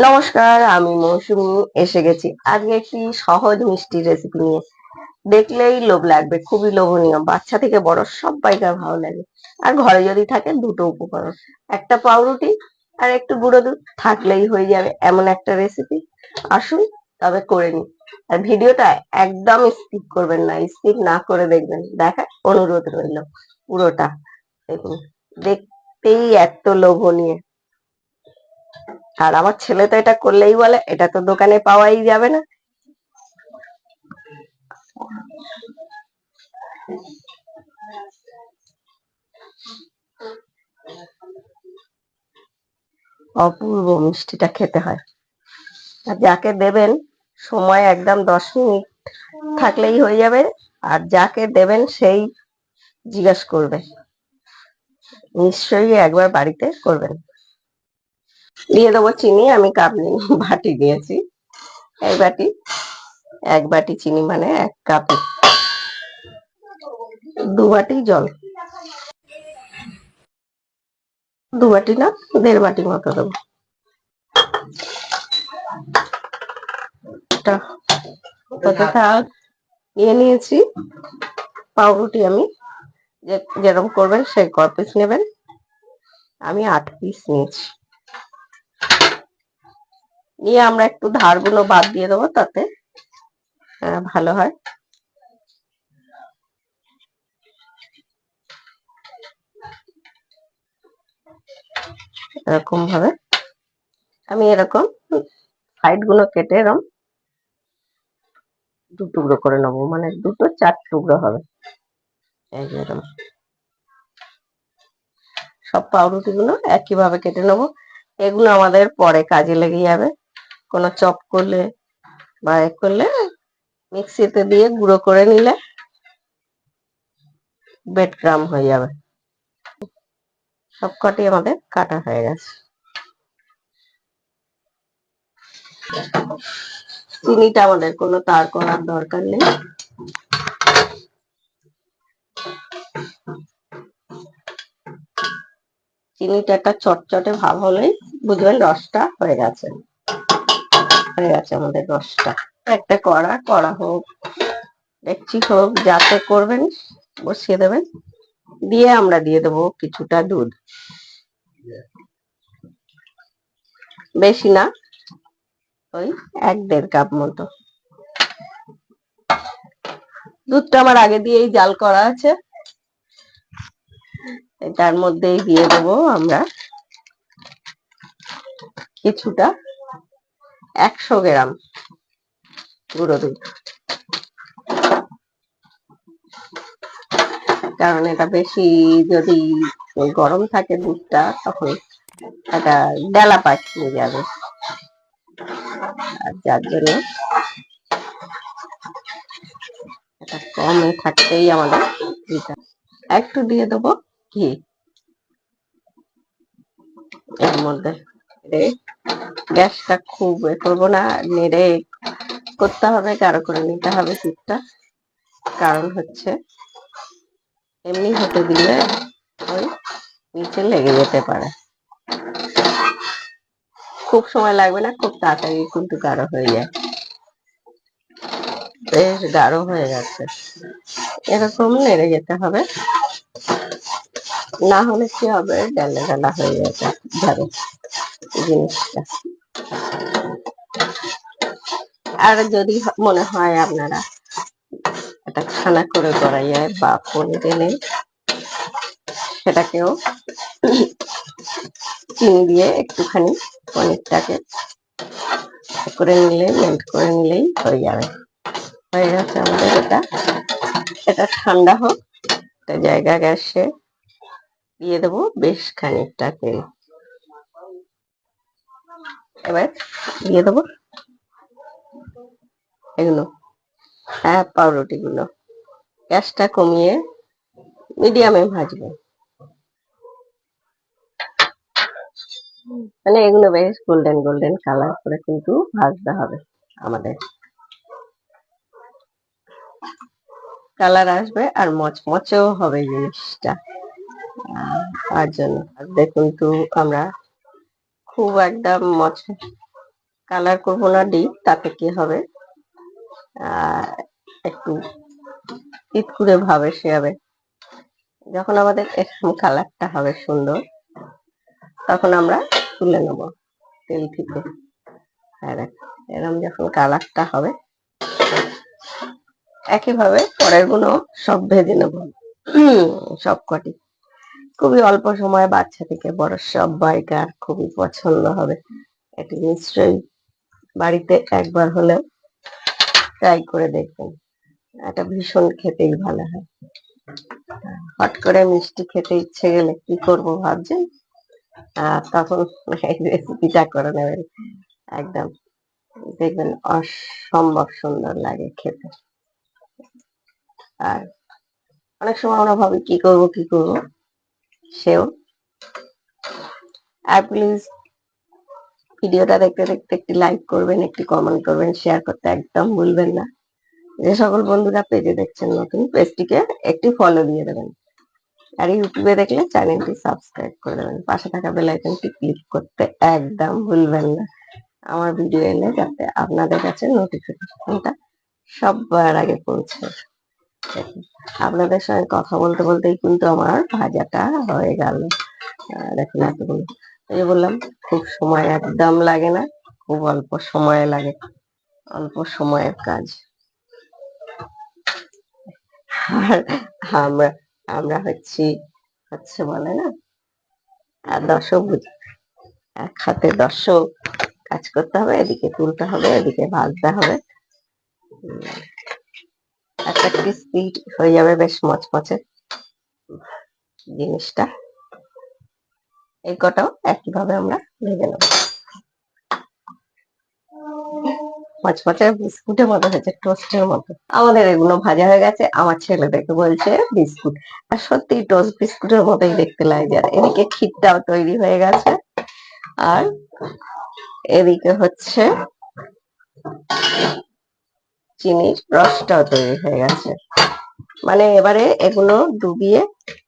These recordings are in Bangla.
নমস্কার, আমি মৌসুমী এসে গেছি আজকে একটি সহজ মিষ্টি রেসিপি নিয়ে। দেখলেই লোভ লাগবে, খুবই লোভনীয়, বাচ্চা থেকে বড় সবাইকার ভালো লাগে। আর ঘরে যদি থাকে দুটো উপকরণ, একটা পাউরুটি আর একটু গুঁড়ো দুধ থাকলেই হয়ে যাবে এমন একটা রেসিপি। আসুন তবে করে নিই। আর ভিডিওটা একদম স্কিপ করবেন না, স্কিপ না করে দেখবেন, দেখা অনুরোধ রইল। পুরোটা দেখুন, দেখতেই এত লোভনীয়। আর আমার ছেলে তো এটা করলেই বলে এটা তো দোকানে পাওয়াই যাবে না। অপূর্ব মিষ্টিটা খেতে হয়। আর যাকে দেবেন সময় একদম 10 মিনিট থাকলেই হয়ে যাবে। আর যাকে দেবেন সেই জিজ্ঞেস করবে, নিশ্চয়ই একবার বাড়িতে করবেন। দিয়ে দেবো চিনি, আমি কাপ নিই, বাটি দিয়েছি। এই বাটি, 1 বাটি চিনি মানে 1 কাপ। 2 বাটি জল, 2 বাটি না, 1.5 বাটি মতো দেবো। নিয়ে নিয়েছি পাউরুটি। আমি যেরকম করবেন সেই ক পিস নেবেন, আমি 8 পিস নিয়েছি। নিয়ে আমরা একটু ধারগুলো বাদ দিয়ে দেবো, তাতে ভালো হয়। এরকম ভাবে আমি এরকম সাইড গুলো কেটে এরকম 2 টুকরো করে নেবো, মানে 4 টুকরো হবে। এই যে এরকম সব পাউরুটি গুলো একই ভাবে কেটে নেবো। এগুলো আমাদের পরে কাজে লেগে যাবে, কোনো চপ করলে বা করলে, মিক্সিতে দিয়ে গুঁড়ো করে নিলে বেড ক্রাম হয়ে যাবে। সবকটি আমাদের কাটা হয়ে গেছে। চিনিটা আমাদের কোনো তার করার দরকার নেই। চিনিটা একটা চটচটে ভাব হলেই বুঝবেন রসটা হয়ে গেছে। আমাদের রসটা। একটা কড়া হোক, ডেকচি হোক, যাতে করবেন বসিয়ে দেবেন। দিয়ে আমরা দিয়ে দেবো কিছুটা দুধ, বেশি না, ওই 1-1.5 কাপ মতো। দুধটা আমার আগে দিয়েই জাল করা আছে। তার মধ্যেই দিয়ে দেবো আমরা কিছুটা 100 গ্রাম গুঁড়ো দুধ, কারণ এটা বেশি যদি গরম থাকে দুধটা, তখন এটা ডেলা পাকিয়ে যাবে। আর যার জন্য এটা কমে থাকতেই আমাদের একটু দিয়ে দেবো ঘি এর মধ্যে। গ্যাসটা খুব করবো না, নেড়ে করতে হবে, গাঢ় করে নিতে হবে দুধটা। কারণ হচ্ছে এমনি হতে দিলে ওই নিচে লেগে যেতে পারে। খুব সময় লাগবে না, খুব তাড়াতাড়ি কিন্তু গাঢ় হয়ে যায়। বেশ গাঢ় হয়ে গেছে, এরকম নেড়ে যেতে হবে, না হলে কি হবে, ডালা ডালা হয়ে যাবে জিনিসটা। আর যদি মনে হয় আপনারা এটা ছানা করে করা যায় বা পনির এনে সেটাকেও চিনি দিয়ে একটুখানি পনিরটাকে করে নিলে, মেল্ট করে নিলেই হয়ে যাবে। হয়ে গেছে আমাদের এটা। এটা ঠান্ডা হোক, একটা জায়গা গ্যাসে দিয়ে দেবো বেশ খানিকটা তেল। এবার দিয়ে দেবো এগুলো, পাউরুটি গুলো। গ্যাসটা কমিয়ে মিডিয়ামে ভাজবো, মানে এগুলো বেশ গোল্ডেন গোল্ডেন কালার করে কিন্তু ভাজতে হবে আমাদের। কালার আসবে আর মচমচেও হবে জিনিসটা। তার জন্য দেখুন তো আমরা খুব একদম কালার করবো না ডিপ, তাতে কি হবে একটু তিতকুড়ে ভাবে সে হবে। যখন আমাদের এরকম কালারটা হবে সুন্দর, তখন আমরা তুলে নেব তেল থেকে। এরকম যখন কালারটা হবে, একইভাবে পরের গুলো সব ভেজে নেব সব কটি। খুবই অল্প সময়, বাচ্চা থেকে বড় সবাইকার খুবই পছন্দ হবে। এটি নিশ্চয়ই বাড়িতে একবার হলেও ট্রাই করে দেখবেন। এটা ভীষণ খেতেই ভালো হয়। হট করে মিষ্টি খেতে ইচ্ছে গেলে কি করব ভাবছেন? তখন এই রেসিপিটা করে নেবেন, একদম দেখবেন অসম্ভব সুন্দর লাগে খেতে। আর অনেক সময় আমরা ভাবি কি করব সেও। আর প্লিজ ভিডিওটা দেখতে দেখতে একটি লাইক করবেন, একটি কমেন্ট করবেন, শেয়ার করতে একদম ভুলবেন না। যে সকল বন্ধুরা পেজে দেখছেন নতুন, পেজটিকে একটি ফলো দিয়ে দেবেন। আর ইউটিউবে দেখলে চ্যানেলটি সাবস্ক্রাইব করে দেবেন। পাশে থাকা বেল আইকনটি ক্লিক করতে একদম ভুলবেন না, আমার ভিডিও এলে যাতে আপনাদের কাছে নোটিফিকেশনটা সবার আগে পৌঁছে। আপনাদের সঙ্গে কথা বলতে বলতেই কিন্তু আমার ভাজাটা হয়ে গেল। দেখুন এতগুলো, এই যে বললাম খুব সময় একদম লাগে না, খুব অল্প সময় লাগে, অল্প সময়ের কাজ। আর আমরা আমরা হচ্ছে বলে না, আর দর্শক বুঝি, এক হাতে দর্শক কাজ করতে হবে, এদিকে তুলতে হবে, এদিকে ভাজতে হবে। একটা ক্রিস্পি হয়ে যাবে, বেশ মচমচে জিনিসটা। এই কটাও একইভাবে আমরা ভেজে নেব। মচমচে বিস্কুটের মতো হয়েছে, টোস্টের মতো। আমাদের এগুলো ভাজা হয়ে গেছে। আমার ছেলে দেখে বলছে বিস্কুট, আর সত্যি টোস্ট বিস্কুটের মতোই দেখতে লাগে। আর এদিকে ক্ষীরটাও তৈরি হয়ে গেছে, আর এদিকে হচ্ছে চিনির রসটাও তৈরি হয়ে গেছে। মানে এবারে এগুলো ডুবিয়ে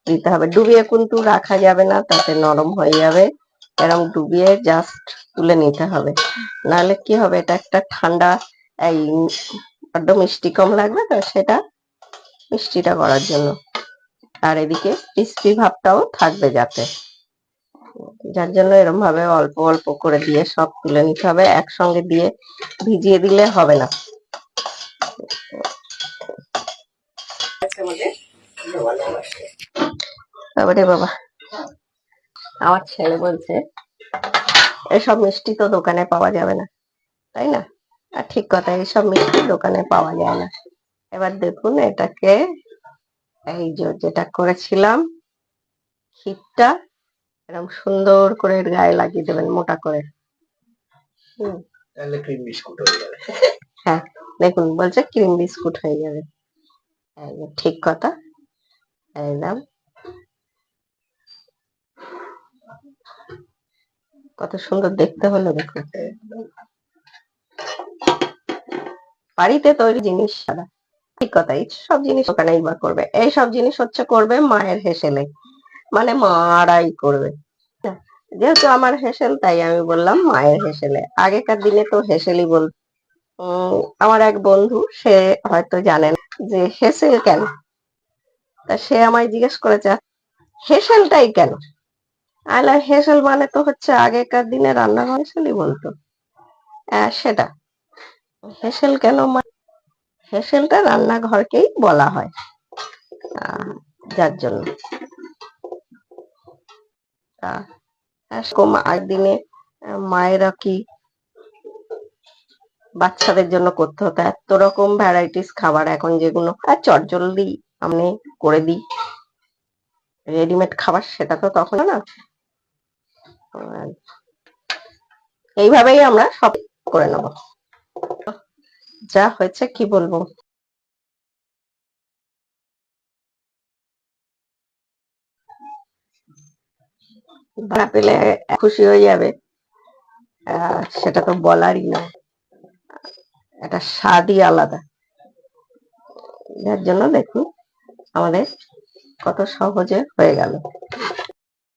দিতে হবে। ডুবিয়ে কিন্তু রাখা যাবে না, তাতে নরম হয়ে যাবে। এরকম ডুবিয়ে জাস্ট তুলে নিতে হবে, নাহলে কি হবে, এটা একটা ঠান্ডা, এই বড্ড মিষ্টি কম লাগবে তো, সেটা মিষ্টিটা করার জন্য। আর এদিকে ক্রিস্পি ভাবটাও থাকবে যাতে, যার জন্য এরকম ভাবে অল্প অল্প করে দিয়ে সব তুলে নিতে হবে। একসঙ্গে দিয়ে ভিজিয়ে দিলে হবে না। তারপরে বাবা, আমার ছেলে বলছে এসব মিষ্টি তো দোকানে পাওয়া যাবে না, তাই না? আর ঠিক কথা, এইসব মিষ্টি দোকানে পাওয়া যায় না। এবার দেখুন এটাকে, এই যেটা করেছিলাম ক্ষীরটা, এরকম সুন্দর করে এর গায়ে লাগিয়ে দেবেন মোটা করে। তাহলে ক্রিম বিস্কুট হয়ে যাবে। হ্যাঁ, দেখুন বলছে ক্রিম বিস্কুট হয়ে যাবে, ঠিক কথা। একদম কত সুন্দর দেখতে হলো দেখুন। বাড়িতে তৈরি জিনিস ছাড়া, ঠিক কথা, এই সব জিনিস ওখানেই বা করবে। এই সব জিনিস হচ্ছে করবে মায়ের হেসেলে, মানে মারাই করবে। যেহেতু আমার হেসেল, তাই আমি বললাম মায়ের হেসেলে। আগেকার দিনে তো হেসেলই বলত। আমার এক বন্ধু, সে হয়তো জানেন যে হেসেল কেন, তা সে আমায় জিজ্ঞেস করেছে হেসেলটাই কেন। আলা হেসেল মানে তো হচ্ছে আগেকার দিনে রান্নাঘর হেসেলই বলতো। সেটা হেসেল কেন, হেসেলটা রান্নাঘরকেই বলা হয়, যার জন্য। আগের দিনে মায়েরা কি বাচ্চাদের জন্য করতে হতো এত রকম ভ্যারাইটিস খাবার, এখন যেগুলো আর চটজলদি আমি করে দিই রেডিমেড খাবার, সেটা তো তখন না। এইভাবেই আমরা সব করে নেব। যা হয়েছে কি বলবো, না পেলে খুশি হয়ে যাবে, সেটা তো বলারই না। এটা স্বাদই আলাদা। যার জন্য দেখুন আমাদের কত সহজে হয়ে গেল।